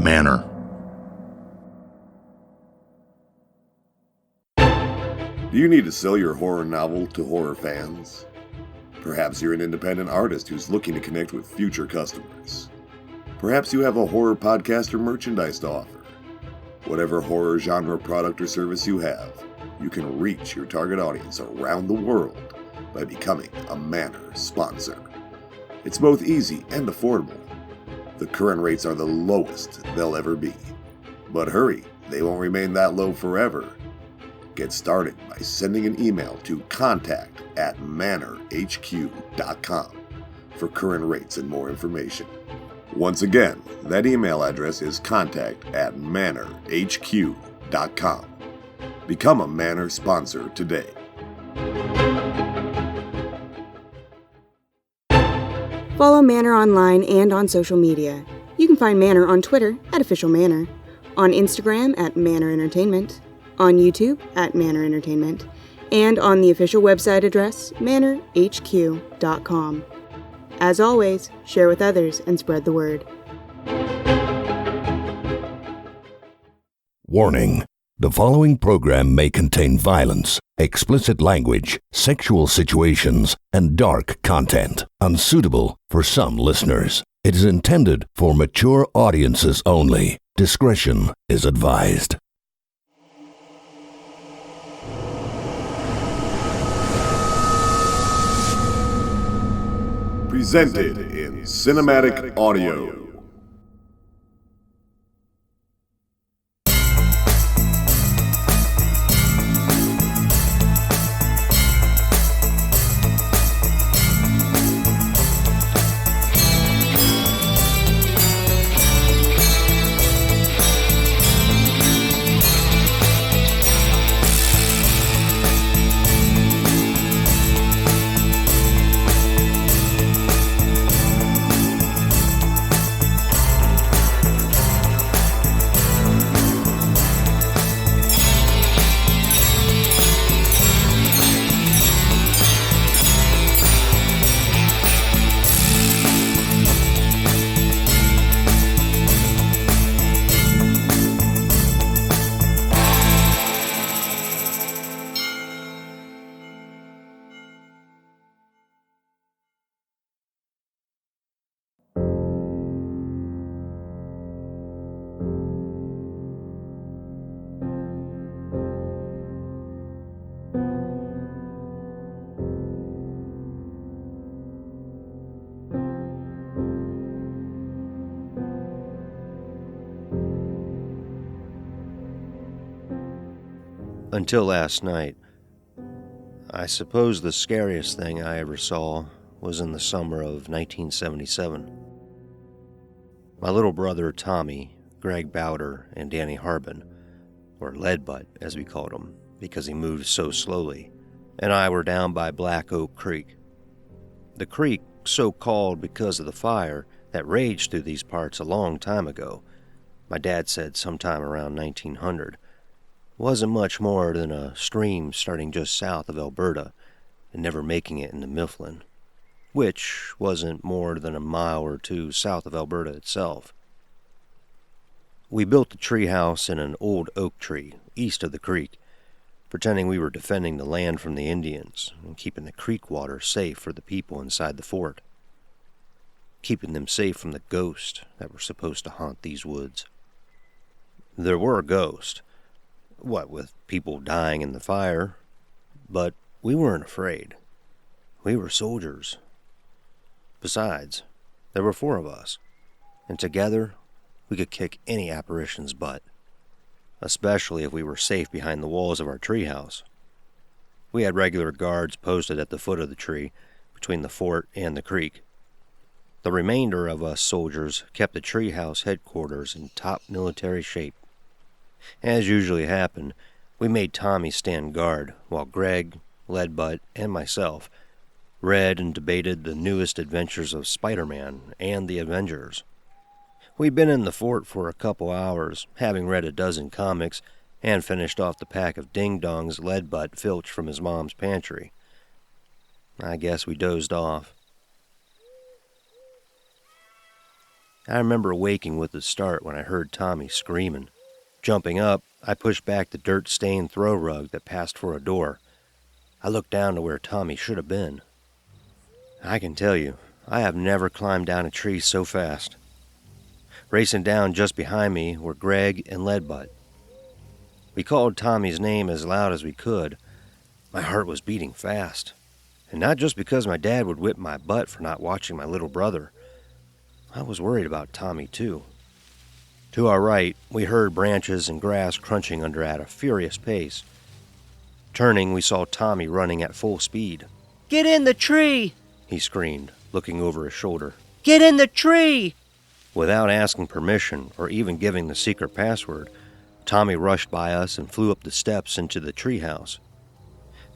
Manor. Do you need to sell your horror novel to horror fans? Perhaps you're an independent artist who's looking to connect with future customers. Perhaps you have a horror podcast or merchandise to offer. Whatever horror genre product or service you have, you can reach your target audience around the world by becoming a Manor sponsor. It's both easy and affordable. The current rates are the lowest they'll ever be. But hurry, they won't remain that low forever. Get started by sending an email to contact@manorhq.com for current rates and more information. Once again, that email address is contact@manorhq.com. Become a Manor sponsor today. Follow Manor online and on social media. You can find Manor on Twitter @OfficialManor, on Instagram @Manor Entertainment, on YouTube @Manor Entertainment, and on the official website address manorhq.com. As always, share with others and spread the word. Warning: the following program may contain violence, explicit language, sexual situations, and dark content, unsuitable for some listeners. It is intended for mature audiences only. Discretion is advised. Presented in cinematic audio. Until last night, I suppose the scariest thing I ever saw was in the summer of 1977. My little brother Tommy, Greg Bowder, and Danny Harbin, or Leadbutt as we called him because he moved so slowly, and I were down by Black Oak Creek. The creek, so called because of the fire that raged through these parts a long time ago, my dad said sometime around 1900, wasn't much more than a stream starting just south of Alberta and never making it into Mifflin, which wasn't more than a mile or two south of Alberta itself. We built the tree house in an old oak tree east of the creek, pretending we were defending the land from the Indians and keeping the creek water safe for the people inside the fort, keeping them safe from the ghosts that were supposed to haunt these woods. There were ghosts, what with people dying in the fire, but we weren't afraid. We were soldiers. Besides, there were 4 of us, and together we could kick any apparition's butt, especially if we were safe behind the walls of our treehouse. We had regular guards posted at the foot of the tree, between the fort and the creek. The remainder of us soldiers kept the treehouse headquarters in top military shape. As usually happened, we made Tommy stand guard, while Greg, Leadbutt, and myself read and debated the newest adventures of Spider-Man and the Avengers. We'd been in the fort for a couple hours, having read a dozen comics and finished off the pack of ding-dongs Leadbutt filched from his mom's pantry. I guess we dozed off. I remember waking with a start when I heard Tommy screaming. Jumping up, I pushed back the dirt-stained throw rug that passed for a door. I looked down to where Tommy should have been. I can tell you, I have never climbed down a tree so fast. Racing down just behind me were Greg and Leadbutt. We called Tommy's name as loud as we could. My heart was beating fast. And not just because my dad would whip my butt for not watching my little brother. I was worried about Tommy, too. To our right, we heard branches and grass crunching under at a furious pace. Turning, we saw Tommy running at full speed. "Get in the tree!" he screamed, looking over his shoulder. "Get in the tree!" Without asking permission or even giving the secret password, Tommy rushed by us and flew up the steps into the treehouse.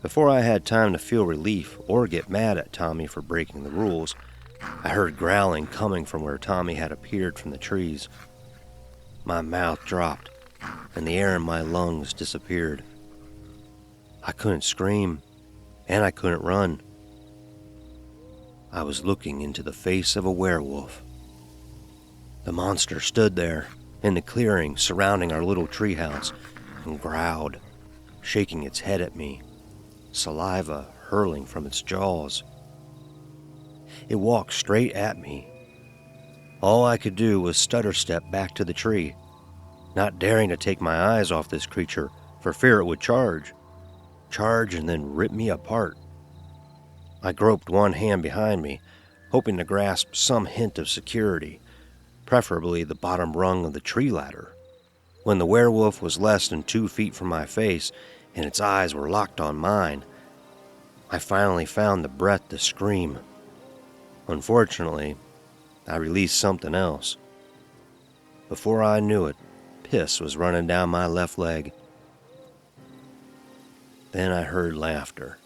Before I had time to feel relief or get mad at Tommy for breaking the rules, I heard growling coming from where Tommy had appeared from the trees. My mouth dropped, and the air in my lungs disappeared. I couldn't scream, and I couldn't run. I was looking into the face of a werewolf. The monster stood there, in the clearing surrounding our little treehouse, and growled, shaking its head at me, saliva hurling from its jaws. It walked straight at me. All I could do was stutter step back to the tree, not daring to take my eyes off this creature for fear it would charge and then rip me apart. I groped one hand behind me, hoping to grasp some hint of security, preferably the bottom rung of the tree ladder, when the werewolf was less than 2 feet from my face and its eyes were locked on mine. I finally found the breath to scream. Unfortunately, I released something else. Before I knew it, piss was running down my left leg. Then I heard laughter.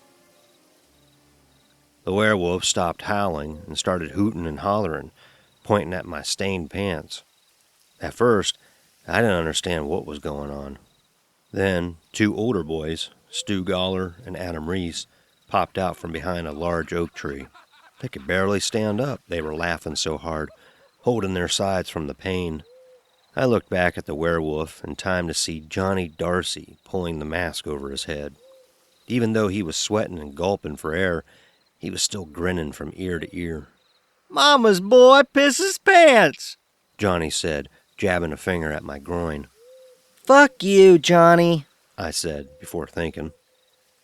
The werewolf stopped howling and started hooting and hollering, pointing at my stained pants. At first, I didn't understand what was going on. Then, 2 older boys, Stu Goller and Adam Reese, popped out from behind a large oak tree. They could barely stand up, they were laughing so hard, holding their sides from the pain. I looked back at the werewolf in time to see Johnny Darcy pulling the mask over his head. Even though he was sweating and gulping for air, he was still grinning from ear to ear. "Mama's boy pisses pants," Johnny said, jabbing a finger at my groin. "Fuck you, Johnny," I said, before thinking.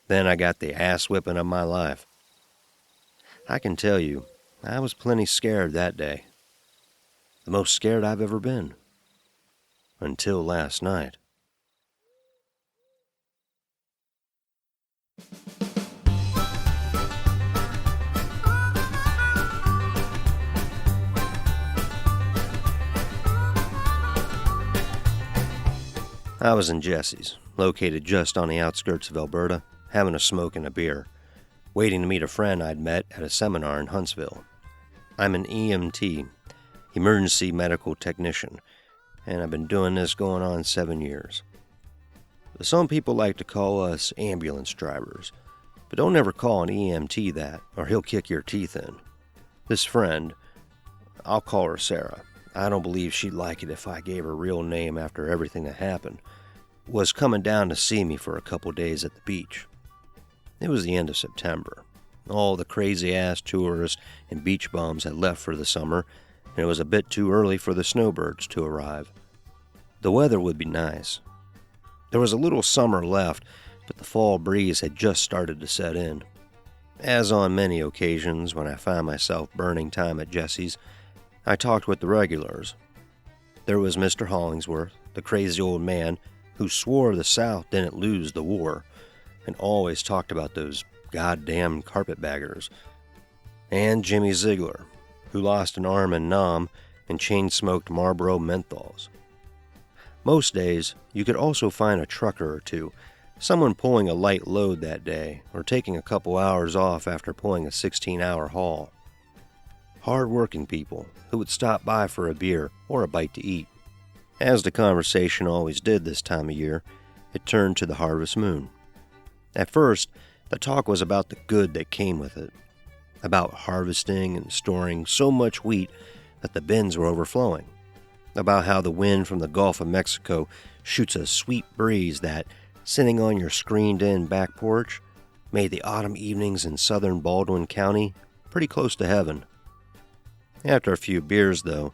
Then I got the ass whipping of my life. I can tell you, I was plenty scared that day. The most scared I've ever been. Until last night. I was in Jesse's, located just on the outskirts of Alberta, having a smoke and a beer, waiting to meet a friend I'd met at a seminar in Huntsville. I'm an EMT, emergency medical technician, and I've been doing this going on 7 years. Some people like to call us ambulance drivers, but don't ever call an EMT that, or he'll kick your teeth in. This friend, I'll call her Sarah. I don't believe she'd like it if I gave her real name after everything that happened, was coming down to see me for a couple days at the beach. It was the end of September. All the crazy-ass tourists and beach bums had left for the summer, and it was a bit too early for the snowbirds to arrive. The weather would be nice. There was a little summer left, but the fall breeze had just started to set in. As on many occasions when I found myself burning time at Jesse's, I talked with the regulars. There was Mr. Hollingsworth, the crazy old man who swore the South didn't lose the war, and always talked about those goddamn carpetbaggers. And Jimmy Ziegler, who lost an arm in Nam and chain-smoked Marlboro menthols. Most days, you could also find a trucker or two, someone pulling a light load that day, or taking a couple hours off after pulling a 16-hour haul. Hard-working people who would stop by for a beer or a bite to eat. As the conversation always did this time of year, it turned to the harvest moon. At first, the talk was about the good that came with it, about harvesting and storing so much wheat that the bins were overflowing, about how the wind from the Gulf of Mexico shoots a sweet breeze that, sitting on your screened-in back porch, made the autumn evenings in southern Baldwin County pretty close to heaven. After a few beers, though,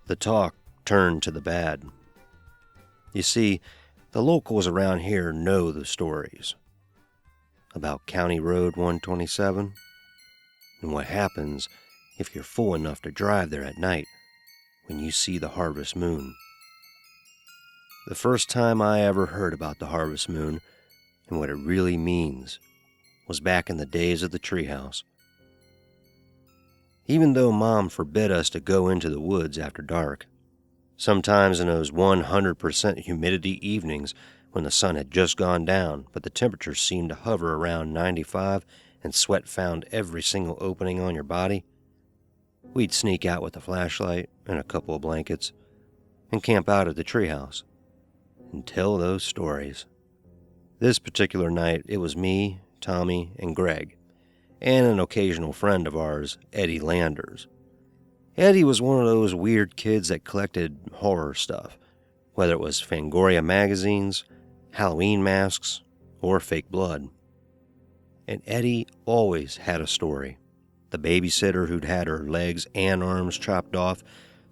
the talk turned to the bad. You see, the locals around here know the stories about County Road 127 and what happens if you're fool enough to drive there at night when you see the harvest moon. The first time I ever heard about the harvest moon and what it really means was back in the days of the treehouse. Even though Mom forbid us to go into the woods after dark, sometimes in those 100% humidity evenings when the sun had just gone down, but the temperature seemed to hover around 95 and sweat found every single opening on your body, we'd sneak out with a flashlight and a couple of blankets and camp out at the treehouse and tell those stories. This particular night, it was me, Tommy, and Greg, and an occasional friend of ours, Eddie Landers. Eddie was one of those weird kids that collected horror stuff, whether it was Fangoria magazines, Halloween masks, or fake blood. And Eddie always had a story. The babysitter who'd had her legs and arms chopped off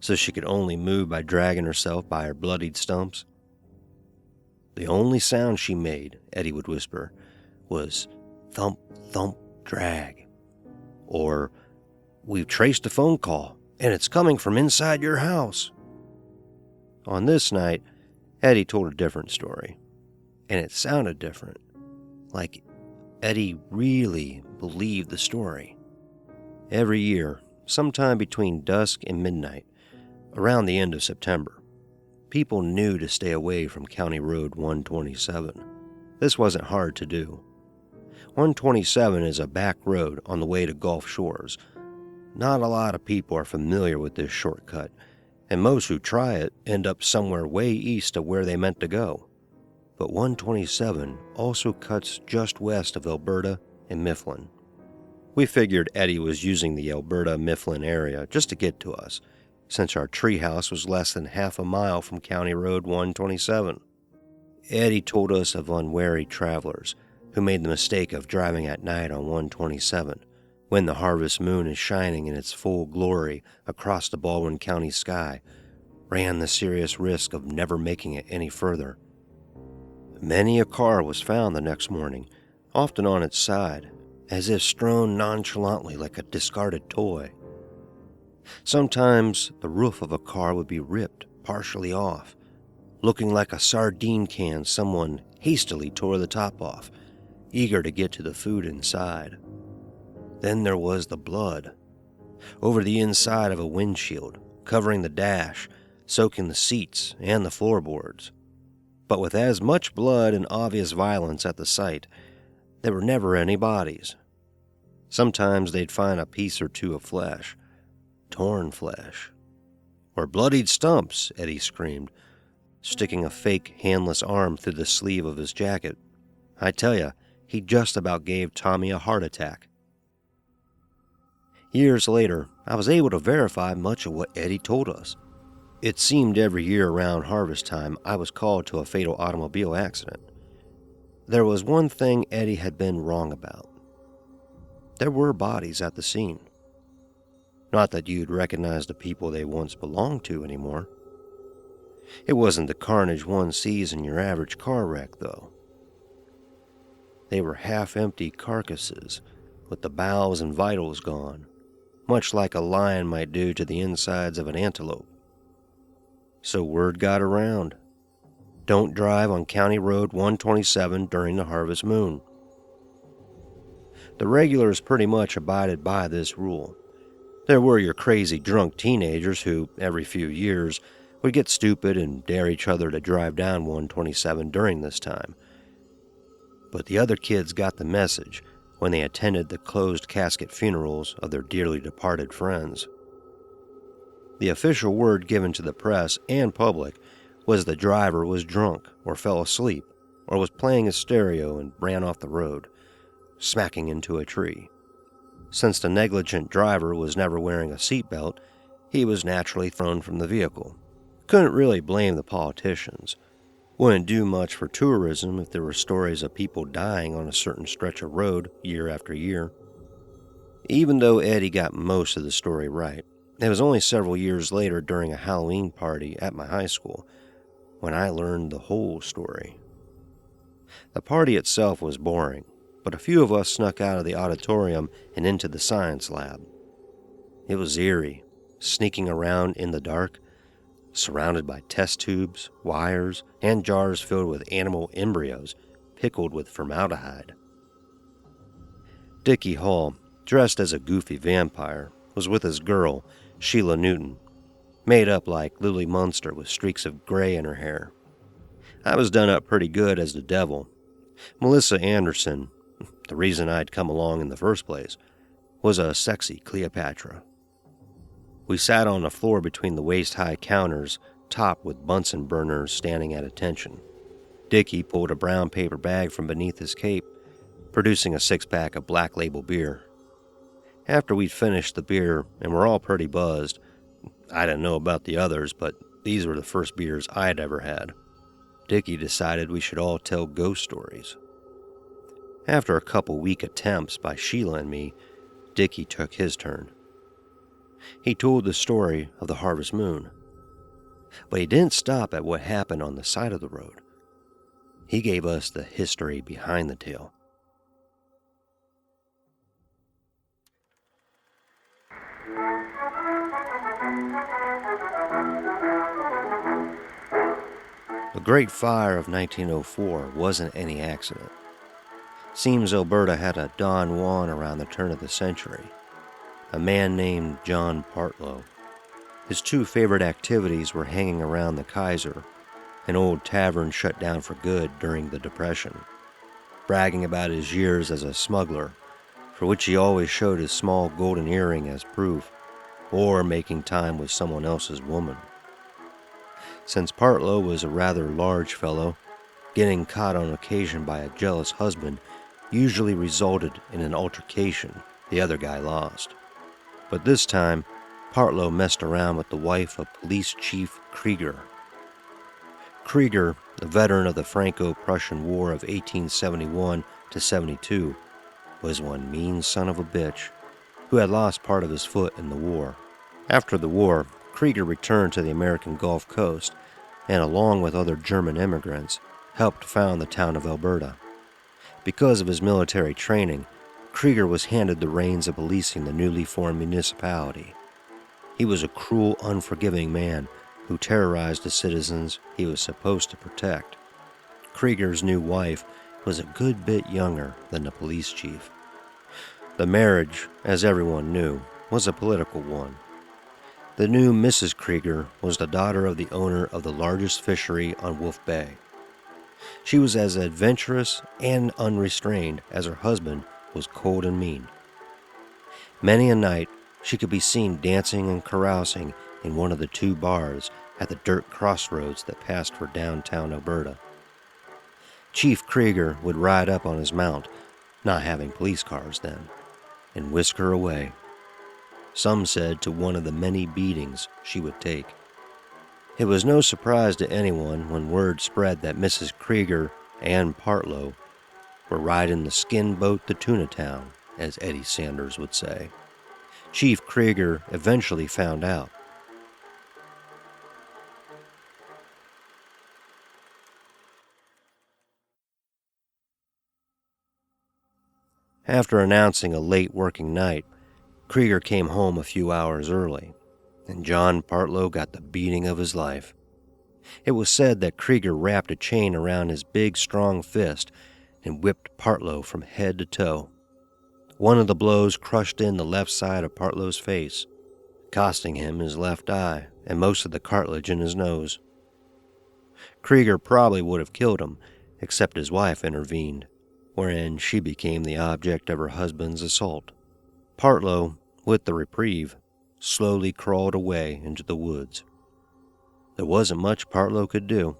so she could only move by dragging herself by her bloodied stumps. The only sound she made, Eddie would whisper, was thump, thump, drag. Or, we've traced a phone call, and it's coming from inside your house. On this night, Eddie told a different story, and it sounded different, like Eddie really believed the story. Every year, sometime between dusk and midnight, around the end of September, people knew to stay away from County Road 127. This wasn't hard to do. 127 is a back road on the way to Gulf Shores. Not a lot of people are familiar with this shortcut, and most who try it end up somewhere way east of where they meant to go. But 127 also cuts just west of Alberta and Mifflin. We figured Eddie was using the Alberta-Mifflin area just to get to us, since our treehouse was less than half a mile from County Road 127. Eddie told us of unwary travelers who made the mistake of driving at night on 127, when the harvest moon is shining in its full glory across the Baldwin County sky, ran the serious risk of never making it any further. Many a car was found the next morning, often on its side, as if strewn nonchalantly like a discarded toy. Sometimes the roof of a car would be ripped partially off, looking like a sardine can someone hastily tore the top off, eager to get to the food inside. Then there was the blood, over the inside of a windshield, covering the dash, soaking the seats and the floorboards. But with as much blood and obvious violence at the site, there were never any bodies. Sometimes they'd find a piece or two of flesh, torn flesh, or bloodied stumps, Eddie screamed, sticking a fake handless arm through the sleeve of his jacket. I tell ya, he just about gave Tommy a heart attack. Years later, I was able to verify much of what Eddie told us. It seemed every year around harvest time I was called to a fatal automobile accident. There was one thing Eddie had been wrong about. There were bodies at the scene. Not that you'd recognize the people they once belonged to anymore. It wasn't the carnage one sees in your average car wreck, though. They were half-empty carcasses, with the bowels and vitals gone, much like a lion might do to the insides of an antelope. So word got around. Don't drive on County Road 127 during the harvest moon. The regulars pretty much abided by this rule. There were your crazy drunk teenagers who, every few years, would get stupid and dare each other to drive down 127 during this time. But the other kids got the message when they attended the closed casket funerals of their dearly departed friends. The official word given to the press and public was the driver was drunk or fell asleep or was playing his stereo and ran off the road, smacking into a tree. Since the negligent driver was never wearing a seatbelt, He was naturally thrown from the vehicle. Couldn't really blame the politicians. Wouldn't do much for tourism if there were stories of people dying on a certain stretch of road year after year. Even though Eddie got most of the story right, it was only several years later during a Halloween party at my high school when I learned the whole story. The party itself was boring, but a few of us snuck out of the auditorium and into the science lab. It was eerie, sneaking around in the dark, surrounded by test tubes, wires, and jars filled with animal embryos pickled with formaldehyde. Dickie Hall, dressed as a goofy vampire, was with his girl, Sheila Newton, made up like Lily Munster with streaks of gray in her hair. I was done up pretty good as the devil. Melissa Anderson, the reason I'd come along in the first place, was a sexy Cleopatra. We sat on the floor between the waist-high counters, topped with Bunsen burners standing at attention. Dickie pulled a brown paper bag from beneath his cape, producing a 6-pack of Black Label beer. After we'd finished the beer and were all pretty buzzed, I didn't know about the others, but these were the first beers I'd ever had, Dickie decided we should all tell ghost stories. After a couple weak attempts by Sheila and me, Dickie took his turn. He told the story of the harvest moon. But he didn't stop at what happened on the side of the road. He gave us the history behind the tale. The Great Fire of 1904 wasn't any accident. Seems Alberta had a Don Juan around the turn of the century, a man named John Partlow. His two favorite activities were hanging around the Kaiser, an old tavern shut down for good during the Depression, bragging about his years as a smuggler, for which he always showed his small golden earring as proof, or making time with someone else's woman. Since Partlow was a rather large fellow, getting caught on occasion by a jealous husband usually resulted in an altercation the other guy lost. But this time, Partlow messed around with the wife of Police Chief Krieger. Krieger, a veteran of the Franco-Prussian War of 1871 to 72, was one mean son of a bitch who had lost part of his foot in the war. After the war, Krieger returned to the American Gulf Coast and, along with other German immigrants, helped found the town of Alberta. Because of his military training, Krieger was handed the reins of policing the newly formed municipality. He was a cruel, unforgiving man who terrorized the citizens he was supposed to protect. Krieger's new wife was a good bit younger than the police chief. The marriage, as everyone knew, was a political one. The new Mrs. Krieger was the daughter of the owner of the largest fishery on Wolf Bay. She was as adventurous and unrestrained as her husband was cold and mean. Many a night she could be seen dancing and carousing in one of the two bars at the dirt crossroads that passed for downtown Alberta. Chief Krieger would ride up on his mount, not having police cars then, and whisk her away. Some said to one of the many beatings she would take. It was no surprise to anyone when word spread that Mrs. Krieger and Partlow were riding the skin boat to Tuna Town, as Eddie Sanders would say. Chief Krieger eventually found out. After announcing a late working night, Krieger came home a few hours early, and John Partlow got the beating of his life. It was said that Krieger wrapped a chain around his big, strong fist and whipped Partlow from head to toe. One of the blows crushed in the left side of Partlow's face, costing him his left eye and most of the cartilage in his nose. Krieger probably would have killed him, except his wife intervened, wherein she became the object of her husband's assault. Partlow, with the reprieve, slowly crawled away into the woods. There wasn't much Partlow could do.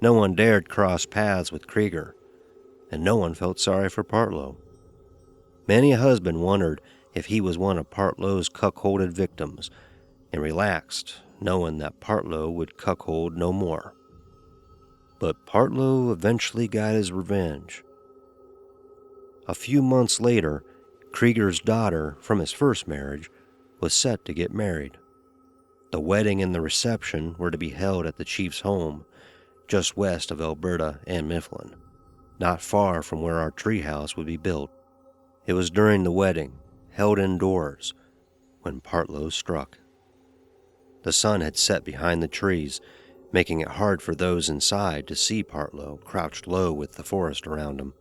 No one dared cross paths with Krieger, and no one felt sorry for Partlow. Many a husband wondered if he was one of Partlow's cuckolded victims, and relaxed, knowing that Partlow would cuckold no more. But Partlow eventually got his revenge. A few months later, Krieger's daughter from his first marriage was set to get married. The wedding and the reception were to be held at the chief's home, just west of Alberta and Mifflin, not far from where our treehouse would be built. It was during the wedding, held indoors, when Partlow struck. The sun had set behind the trees, making it hard for those inside to see Partlow crouched low with the forest around him.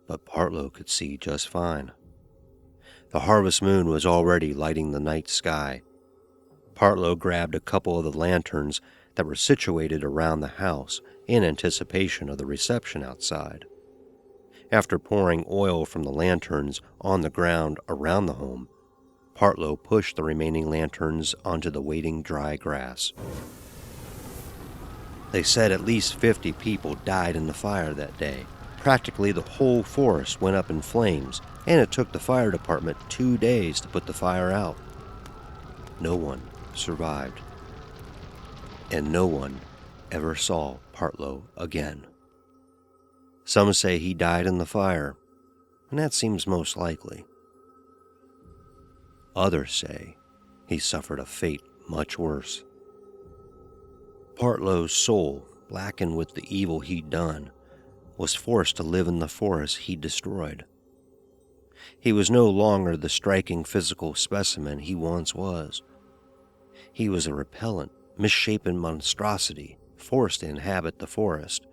But Partlow could see just fine. The harvest moon was already lighting the night sky. Partlow grabbed a couple of the lanterns that were situated around the house in anticipation of the reception outside. After pouring oil from the lanterns on the ground around the home, Partlow pushed the remaining lanterns onto the waiting dry grass. They said at least 50 people died in the fire that day. Practically the whole forest went up in flames, and it took the fire department 2 days to put the fire out. No one survived, and no one ever saw Partlow again. Some say he died in the fire, and that seems most likely. Others say he suffered a fate much worse. Partlow's soul, blackened with the evil he'd done, was forced to live in the forest he'd destroyed. He was no longer the striking physical specimen he once was. He was a repellent, misshapen monstrosity forced to inhabit the forest,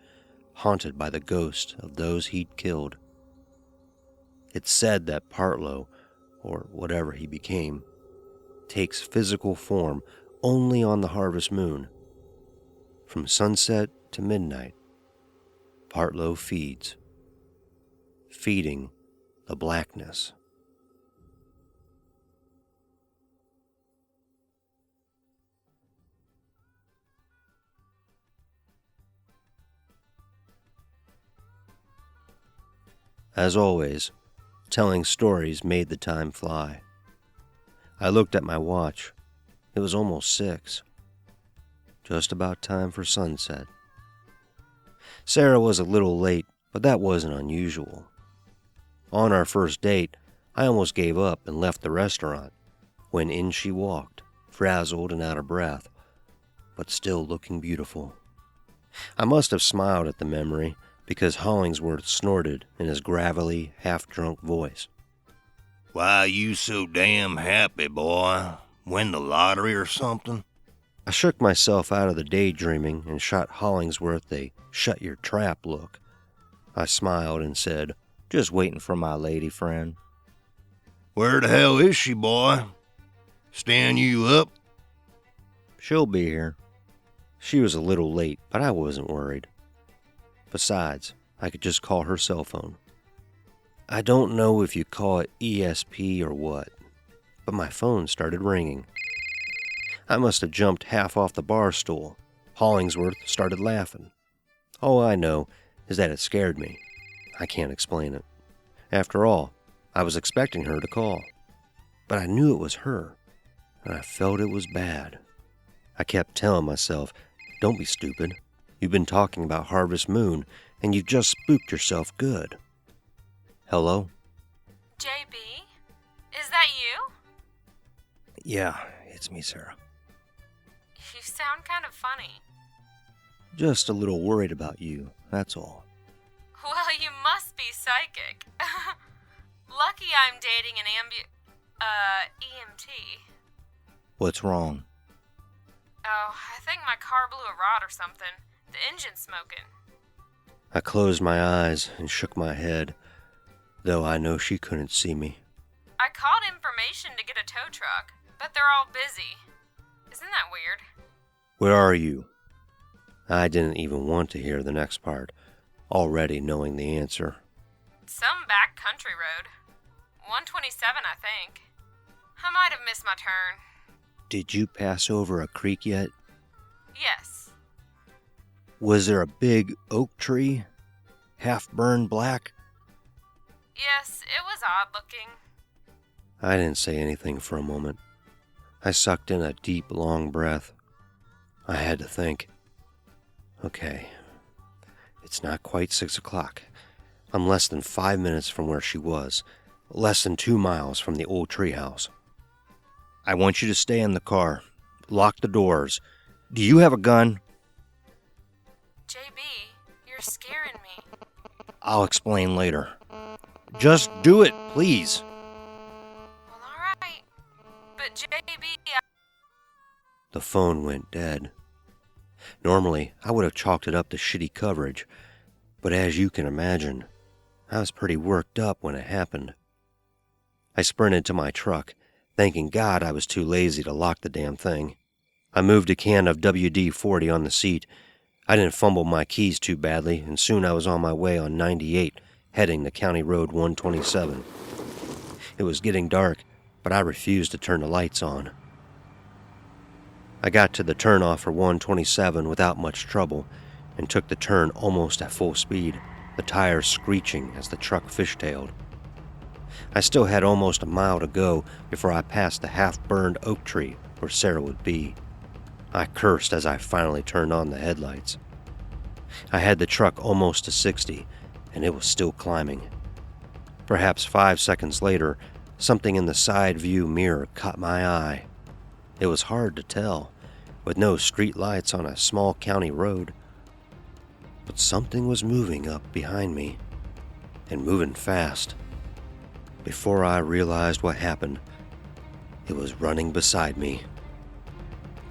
haunted by the ghost of those he'd killed. It's said that Partlow, or whatever he became, takes physical form only on the harvest moon. From sunset to midnight, Partlow feeds, feeding the blackness. As always, telling stories made the time fly. I looked at my watch. It was almost 6. Just about time for sunset. Sarah was a little late, but that wasn't unusual. On our first date, I almost gave up and left the restaurant, when in she walked, frazzled and out of breath, but still looking beautiful. I must have smiled at the memory, because Hollingsworth snorted in his gravelly, half-drunk voice. Why you so damn happy, boy? Win the lottery or something? I shook myself out of the daydreaming and shot Hollingsworth a shut-your-trap look. I smiled and said, Just waiting for my lady friend. Where the hell is she, boy? Stand you up? She'll be here. She was a little late, but I wasn't worried. Besides, I could just call her cell phone. I don't know if you call it ESP or what, but my phone started ringing. I must have jumped half off the bar stool. Hollingsworth started laughing. All I know is that it scared me. I can't explain it. After all, I was expecting her to call. But I knew it was her, and I felt it was bad. I kept telling myself, don't be stupid. You've been talking about Harvest Moon, and you've just spooked yourself good. Hello? JB? Is that you? Yeah, it's me, Sarah. You sound kind of funny. Just a little worried about you, that's all. Well, you must be psychic. Lucky I'm dating an EMT. What's wrong? Oh, I think my car blew a rod or something. The engine's smoking. I closed my eyes and shook my head, though I know she couldn't see me. I called information to get a tow truck, but they're all busy. Isn't that weird? Where are you? I didn't even want to hear the next part, already knowing the answer. Some back country road. 127, I think. I might have missed my turn. Did you pass over a creek yet? Yes. Was there a big oak tree? Half burned black? Yes, it was odd looking. I didn't say anything for a moment. I sucked in a deep, long breath. I had to think. Okay, it's not quite 6 o'clock. I'm less than 5 minutes from where she was, less than 2 miles from the old treehouse. I want you to stay in the car. Lock the doors. Do you have a gun? JB, you're scaring me. I'll explain later. Just do it, please. Well, alright. But JB, The phone went dead. Normally, I would have chalked it up to shitty coverage, but as you can imagine, I was pretty worked up when it happened. I sprinted to my truck, thanking God I was too lazy to lock the damn thing. I moved a can of WD-40 on the seat. I didn't fumble my keys too badly, and soon I was on my way on 98, heading to County Road 127. It was getting dark, but I refused to turn the lights on. I got to the turnoff for 127 without much trouble, and took the turn almost at full speed, the tires screeching as the truck fishtailed. I still had almost a mile to go before I passed the half-burned oak tree where Sarah would be. I cursed as I finally turned on the headlights. I had the truck almost to 60, and it was still climbing. Perhaps 5 seconds later, something in the side view mirror caught my eye. It was hard to tell, with no street lights on a small county road. But something was moving up behind me, and moving fast. Before I realized what happened, it was running beside me.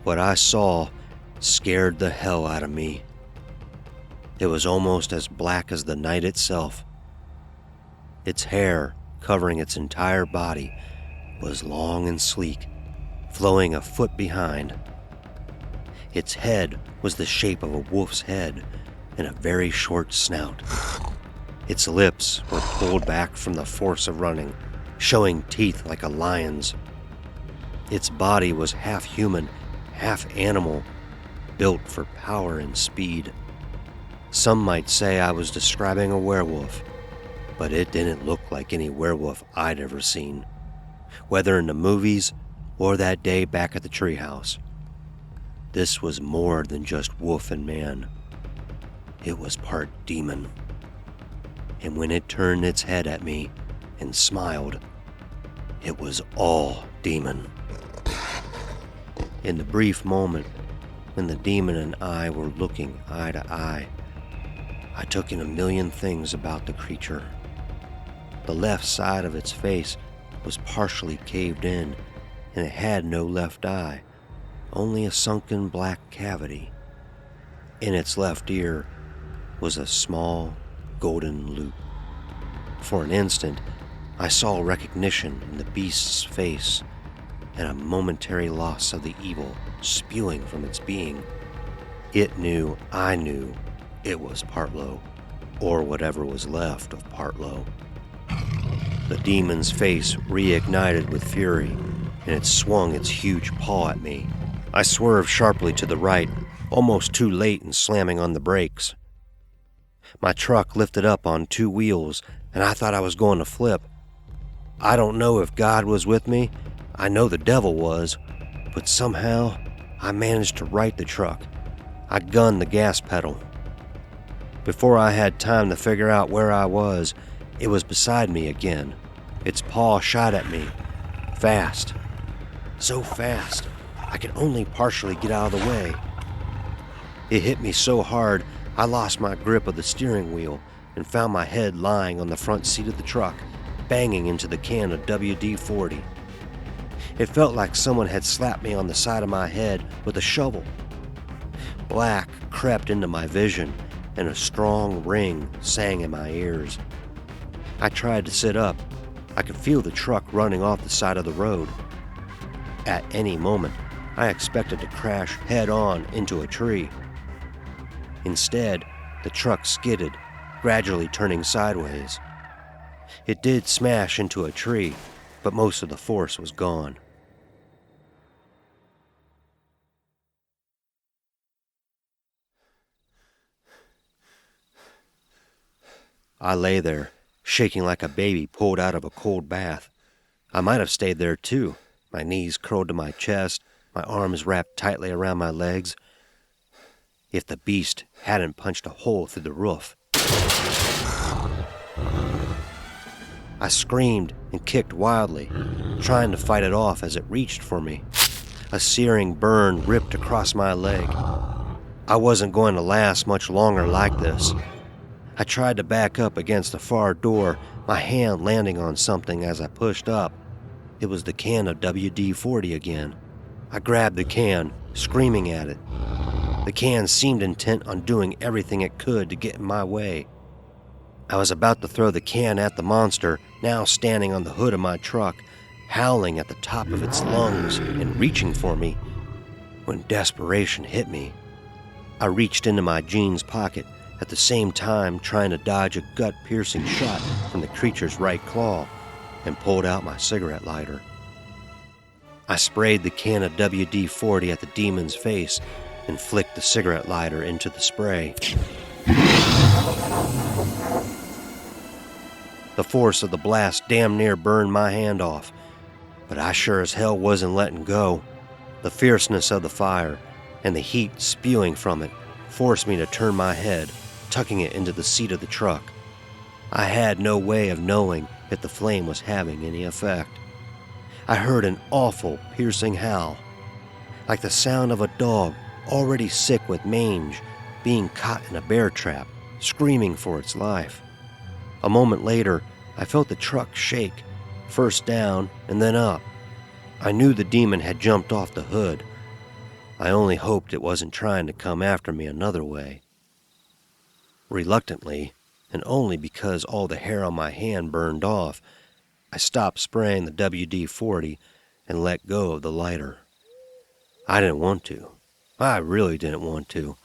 What I saw scared the hell out of me. It was almost as black as the night itself. Its hair, covering its entire body, was long and sleek, flowing a foot behind. Its head was the shape of a wolf's head and a very short snout. Its lips were pulled back from the force of running, showing teeth like a lion's. Its body was half human, half animal, built for power and speed. Some might say I was describing a werewolf, but it didn't look like any werewolf I'd ever seen, whether in the movies or that day back at the treehouse. This was more than just wolf and man. It was part demon. And when it turned its head at me and smiled, it was all demon. In the brief moment when the demon and I were looking eye to eye, I took in a million things about the creature. The left side of its face was partially caved in, and it had no left eye, only a sunken black cavity. In its left ear was a small golden loop. For an instant, I saw recognition in the beast's face and a momentary loss of the evil spewing from its being. It knew I knew it was Partlow, or whatever was left of Partlow. The demon's face reignited with fury, and it swung its huge paw at me. I swerved sharply to the right, almost too late in slamming on the brakes. My truck lifted up on 2 wheels, and I thought I was going to flip. I don't know if God was with me. I know the devil was, but somehow I managed to right the truck. I gunned the gas pedal. Before I had time to figure out where I was, it was beside me again. Its paw shot at me. Fast. So fast, I could only partially get out of the way. It hit me so hard, I lost my grip of the steering wheel and found my head lying on the front seat of the truck, banging into the can of WD-40. It felt like someone had slapped me on the side of my head with a shovel. Black crept into my vision, and a strong ring sang in my ears. I tried to sit up. I could feel the truck running off the side of the road. At any moment, I expected to crash head-on into a tree. Instead, the truck skidded, gradually turning sideways. It did smash into a tree, but most of the force was gone. I lay there, shaking like a baby pulled out of a cold bath. I might have stayed there too. My knees curled to my chest, my arms wrapped tightly around my legs. If the beast hadn't punched a hole through the roof. I screamed and kicked wildly, trying to fight it off as it reached for me. A searing burn ripped across my leg. I wasn't going to last much longer like this. I tried to back up against the far door, my hand landing on something as I pushed up. It was the can of WD-40 again. I grabbed the can, screaming at it. The can seemed intent on doing everything it could to get in my way. I was about to throw the can at the monster, now standing on the hood of my truck, howling at the top of its lungs and reaching for me, when desperation hit me. I reached into my jeans pocket, at the same time trying to dodge a gut-piercing shot from the creature's right claw, and pulled out my cigarette lighter. I sprayed the can of WD-40 at the demon's face and flicked the cigarette lighter into the spray. The force of the blast damn near burned my hand off, but I sure as hell wasn't letting go. The fierceness of the fire and the heat spewing from it forced me to turn my head, tucking it into the seat of the truck. I had no way of knowing if the flame was having any effect. I heard an awful, piercing howl, like the sound of a dog already sick with mange being caught in a bear trap, screaming for its life. A moment later, I felt the truck shake, first down and then up. I knew the demon had jumped off the hood. I only hoped it wasn't trying to come after me another way. Reluctantly, and only because all the hair on my hand burned off, I stopped spraying the WD-40 and let go of the lighter. I didn't want to. I really didn't want to,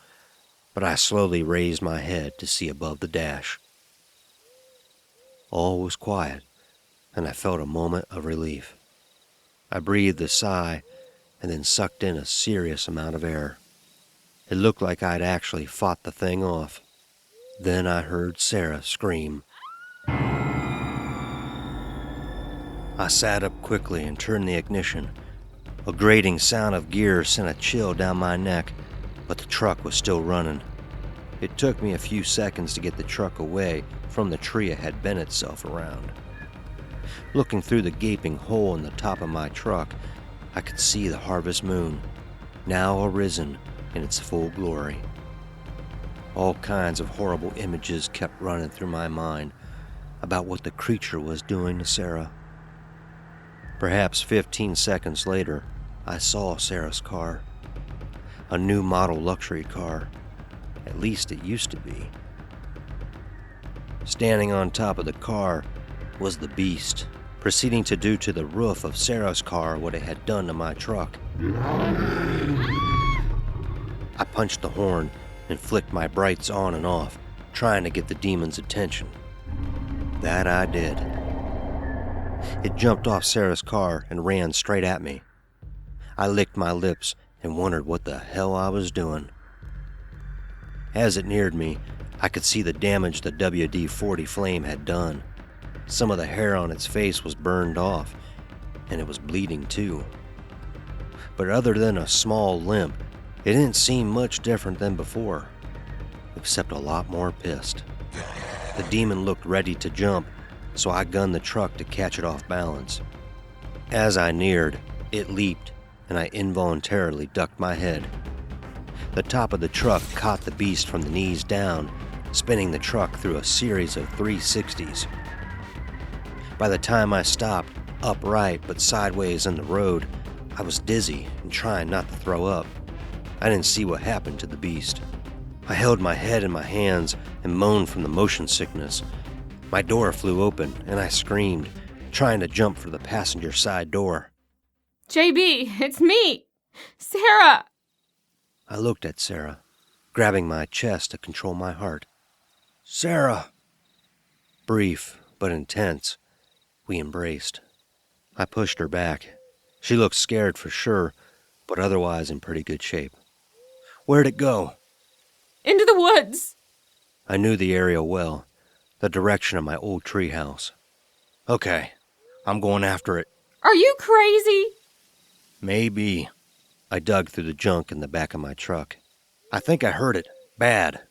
but I slowly raised my head to see above the dash. All was quiet, and I felt a moment of relief. I breathed a sigh and then sucked in a serious amount of air. It looked like I'd actually fought the thing off. Then I heard Sarah scream. I sat up quickly and turned the ignition. A grating sound of gears sent a chill down my neck, but the truck was still running. It took me a few seconds to get the truck away from the tree it had bent itself around. Looking through the gaping hole in the top of my truck, I could see the harvest moon, now arisen in its full glory. All kinds of horrible images kept running through my mind about what the creature was doing to Sarah. Perhaps 15 seconds later, I saw Sarah's car. A new model luxury car. At least it used to be. Standing on top of the car was the beast, proceeding to do to the roof of Sarah's car what it had done to my truck. I punched the horn and flicked my brights on and off, trying to get the demon's attention. That I did. It jumped off Sarah's car and ran straight at me. I licked my lips and wondered what the hell I was doing. As it neared me, I could see the damage the WD-40 flame had done. Some of the hair on its face was burned off, and it was bleeding too. But other than a small limp, it didn't seem much different than before, except a lot more pissed. The demon looked ready to jump, so I gunned the truck to catch it off balance. As I neared, it leaped, and I involuntarily ducked my head. The top of the truck caught the beast from the knees down, spinning the truck through a series of 360s. By the time I stopped, upright but sideways in the road, I was dizzy and trying not to throw up. I didn't see what happened to the beast. I held my head in my hands and moaned from the motion sickness. My door flew open, and I screamed, trying to jump for the passenger side door. JB, it's me! Sarah! I looked at Sarah, grabbing my chest to control my heart. Sarah! Brief but intense, we embraced. I pushed her back. She looked scared for sure, but otherwise in pretty good shape. Where'd it go? Into the woods! I knew the area well, the direction of my old treehouse. Okay, I'm going after it. Are you crazy? Maybe. I dug through the junk in the back of my truck. I think I heard it. Bad.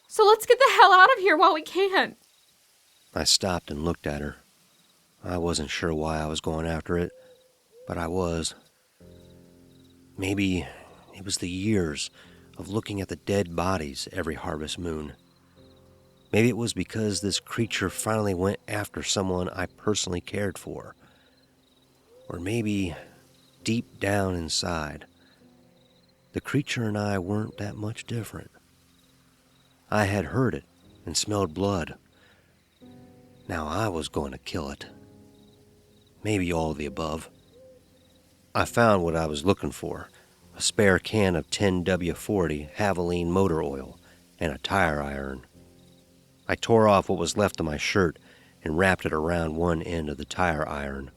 So let's get the hell out of here while we can. I stopped and looked at her. I wasn't sure why I was going after it, but I was. Maybe it was the years of looking at the dead bodies every harvest moon. Maybe it was because this creature finally went after someone I personally cared for. Or maybe, deep down inside, the creature and I weren't that much different. I had heard it and smelled blood. Now I was going to kill it. Maybe all of the above. I found what I was looking for, a spare can of 10W40 Havoline motor oil and a tire iron. I tore off what was left of my shirt and wrapped it around one end of the tire iron.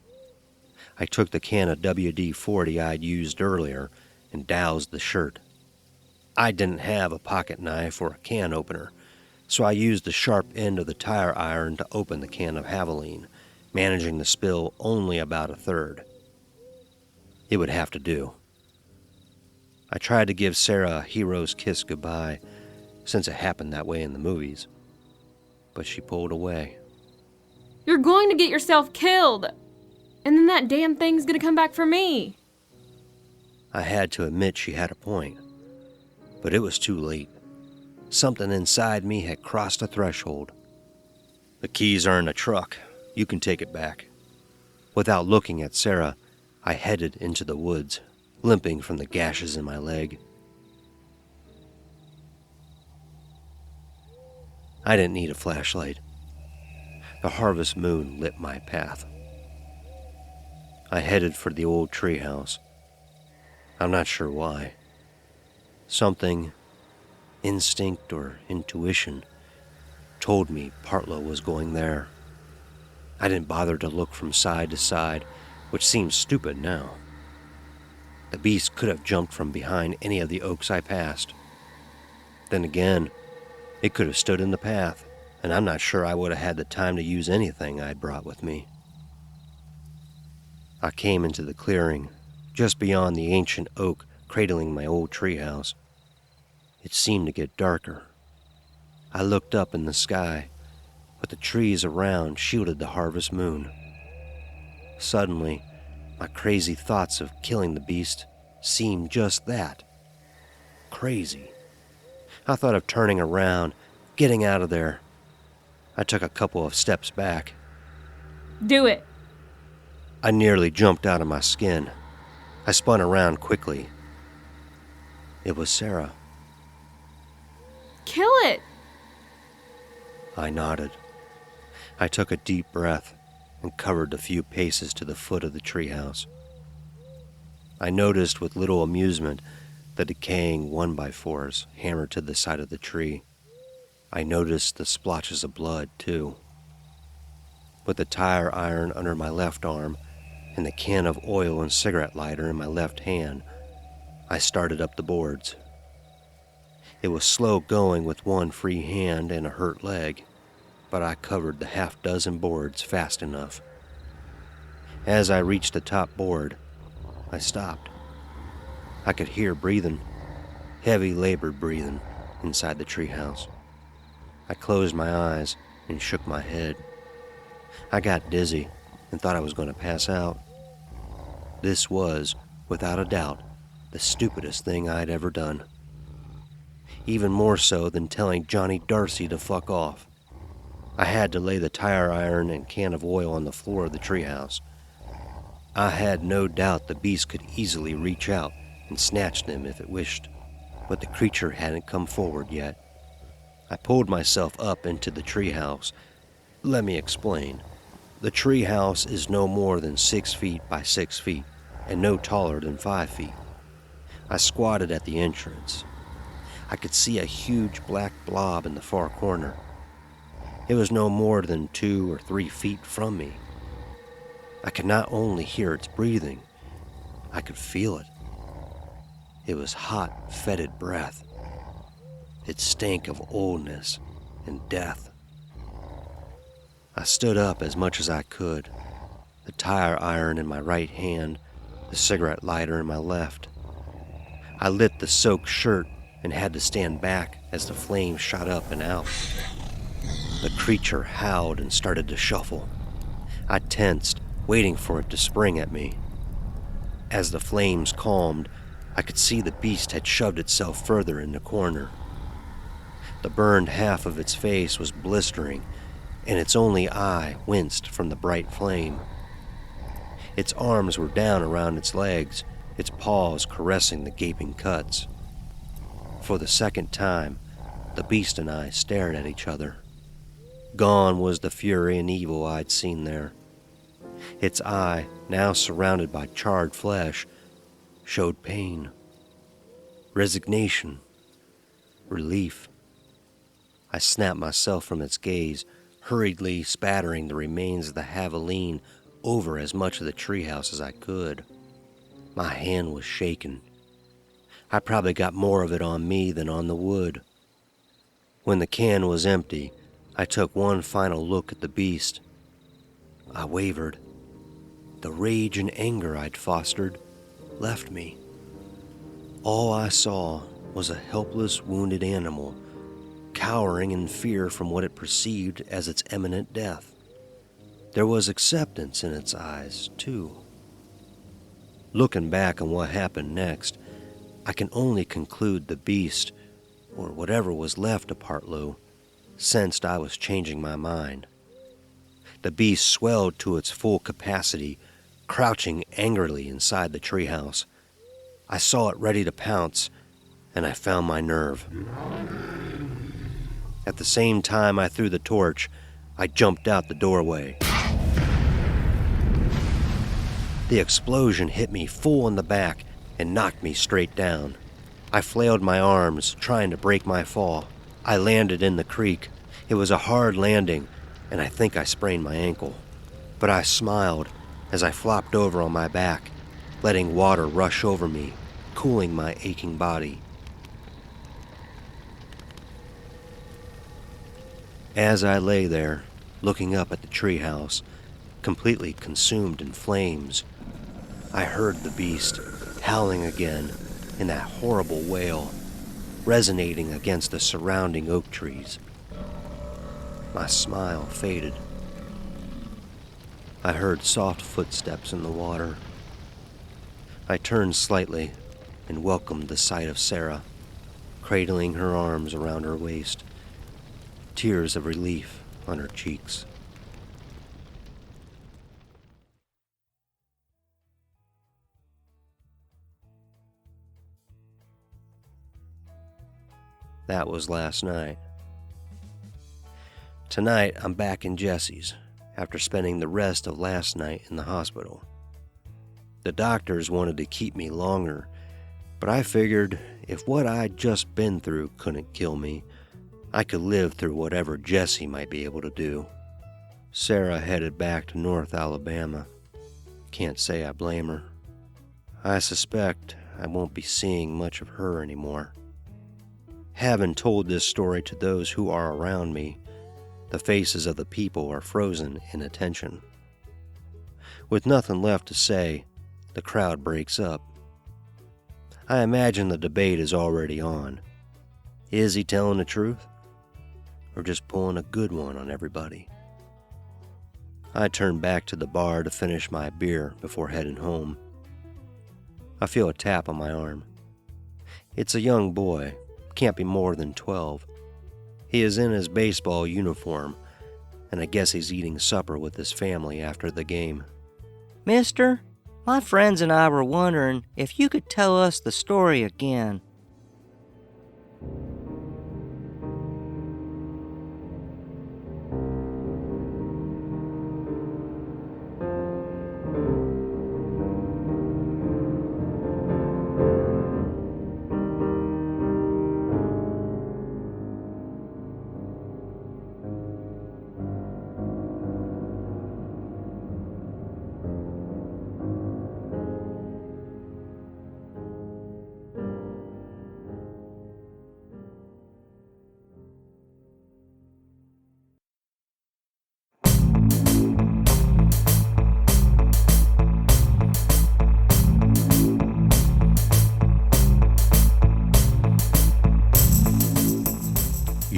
I took the can of WD-40 I'd used earlier and doused the shirt. I didn't have a pocket knife or a can opener, so I used the sharp end of the tire iron to open the can of Havoline, managing the spill only about a third. It would have to do. I tried to give Sarah a hero's kiss goodbye, since it happened that way in the movies, but she pulled away. You're going to get yourself killed. And then that damn thing's gonna come back for me. I had to admit she had a point, but it was too late. Something inside me had crossed a threshold. The keys are in the truck. You can take it back. Without looking at Sarah, I headed into the woods, limping from the gashes in my leg. I didn't need a flashlight. The harvest moon lit my path. I headed for the old treehouse. I'm not sure why. Something, instinct or intuition, told me Partlow was going there. I didn't bother to look from side to side, which seems stupid now. The beast could have jumped from behind any of the oaks I passed. Then again, it could have stood in the path, and I'm not sure I would have had the time to use anything I'd brought with me. I came into the clearing, just beyond the ancient oak cradling my old treehouse. It seemed to get darker. I looked up in the sky, but the trees around shielded the harvest moon. Suddenly, my crazy thoughts of killing the beast seemed just that. Crazy. I thought of turning around, getting out of there. I took a couple of steps back. Do it. I nearly jumped out of my skin. I spun around quickly. It was Sarah. Kill it. I nodded. I took a deep breath and covered the few paces to the foot of the treehouse. I noticed with little amusement the decaying 1x4s hammered to the side of the tree. I noticed the splotches of blood, too. With the tire iron under my left arm and the can of oil and cigarette lighter in my left hand, I started up the boards. It was slow going with one free hand and a hurt leg, but I covered the half-dozen boards fast enough. As I reached the top board, I stopped. I could hear breathing, heavy labored breathing, inside the treehouse. I closed my eyes and shook my head. I got dizzy and thought I was going to pass out. This was, without a doubt, the stupidest thing I'd ever done. Even more so than telling Johnny Darcy to fuck off. I had to lay the tire iron and can of oil on the floor of the treehouse. I had no doubt the beast could easily reach out and snatch them if it wished, but the creature hadn't come forward yet. I pulled myself up into the treehouse. Let me explain. The treehouse is no more than 6 feet by 6 feet, and no taller than 5 feet. I squatted at the entrance. I could see a huge black blob in the far corner. It was no more than 2 or 3 feet from me. I could not only hear its breathing, I could feel it. It was hot, fetid breath. It stank of oldness and death. I stood up as much as I could, the tire iron in my right hand, the cigarette lighter in my left. I lit the soaked shirt and had to stand back as the flames shot up and out. The creature howled and started to shuffle. I tensed, waiting for it to spring at me. As the flames calmed, I could see the beast had shoved itself further in the corner. The burned half of its face was blistering, and its only eye winced from the bright flame. Its arms were down around its legs, its paws caressing the gaping cuts. For the second time, the beast and I stared at each other. Gone was the fury and evil I'd seen there. Its eye, now surrounded by charred flesh, showed pain, resignation, relief. I snapped myself from its gaze, hurriedly spattering the remains of the javelin over as much of the treehouse as I could. My hand was shaking. I probably got more of it on me than on the wood. When the can was empty, I took one final look at the beast. I wavered. The rage and anger I'd fostered left me. All I saw was a helpless, wounded animal, cowering in fear from what it perceived as its imminent death. There was acceptance in its eyes, too. Looking back on what happened next, I can only conclude the beast, or whatever was left of Partlow, sensed I was changing my mind. The beast swelled to its full capacity, crouching angrily inside the treehouse. I saw it ready to pounce, and I found my nerve. At the same time I threw the torch, I jumped out the doorway. The explosion hit me full in the back and knocked me straight down. I flailed my arms, trying to break my fall. I landed in the creek. It was a hard landing, and I think I sprained my ankle. But I smiled as I flopped over on my back, letting water rush over me, cooling my aching body. As I lay there, looking up at the treehouse, completely consumed in flames, I heard the beast howling again in that horrible wail, resonating against the surrounding oak trees. My smile faded. I heard soft footsteps in the water. I turned slightly and welcomed the sight of Sarah, cradling her arms around her waist, tears of relief on her cheeks. That was last night. Tonight, I'm back in Jesse's after spending the rest of last night in the hospital. The doctors wanted to keep me longer, but I figured if what I'd just been through couldn't kill me, I could live through whatever Jesse might be able to do. Sarah headed back to North Alabama. Can't say I blame her. I suspect I won't be seeing much of her anymore. Having told this story to those who are around me, the faces of the people are frozen in attention. With nothing left to say, the crowd breaks up. I imagine the debate is already on. Is he telling the truth? Or just pulling a good one on everybody? I turn back to the bar to finish my beer before heading home. I feel a tap on my arm. It's a young boy, can't be more than 12. He is in his baseball uniform, and I guess he's eating supper with his family after the game. Mister, my friends and I were wondering if you could tell us the story again.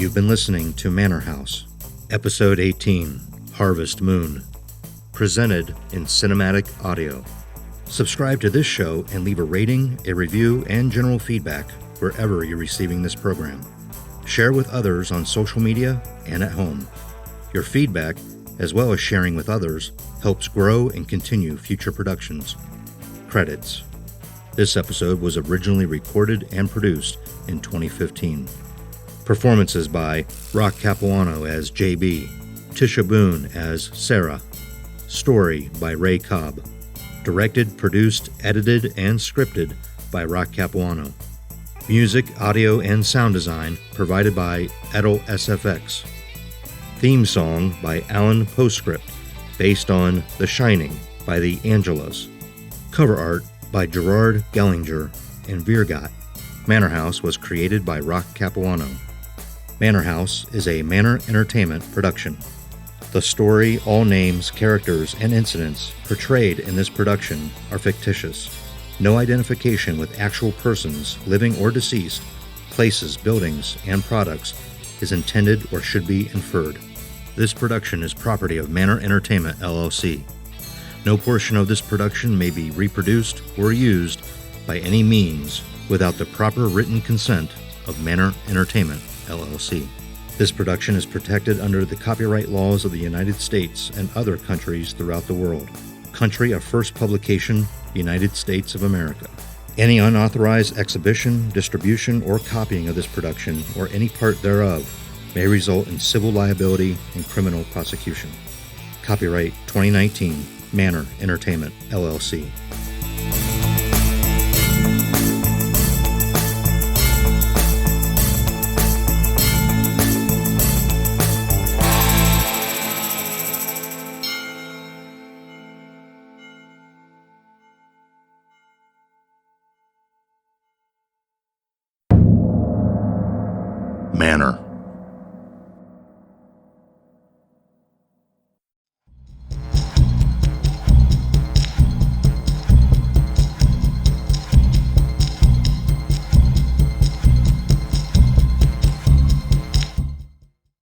You've been listening to Manor House, Episode 18, Harvest Moon, presented in cinematic audio. Subscribe to this show and leave a rating, a review, and general feedback wherever you're receiving this program. Share with others on social media and at home. Your feedback, as well as sharing with others, helps grow and continue future productions. Credits. This episode was originally recorded and produced in 2015. Performances by Rock Capuano as JB, Tisha Boone as Sarah. Story by Ray Cobb. Directed, produced, edited, and scripted by Rock Capuano. Music, audio, and sound design provided by Edel SFX. Theme song by Alan Postscript, based on The Shining by the Angelos. Cover art by Gerard Gellinger and Virgat. Manor House was created by Rock Capuano. Manor House is a Manor Entertainment production. The story, all names, characters, and incidents portrayed in this production are fictitious. No identification with actual persons, living or deceased, places, buildings, and products is intended or should be inferred. This production is property of Manor Entertainment, LLC. No portion of this production may be reproduced or used by any means without the proper written consent of Manor Entertainment, LLC. This production is protected under the copyright laws of the United States and other countries throughout the world. Country of first publication, United States of America. Any unauthorized exhibition, distribution, or copying of this production, or any part thereof, may result in civil liability and criminal prosecution. Copyright 2019, Manor Entertainment, LLC. Manor.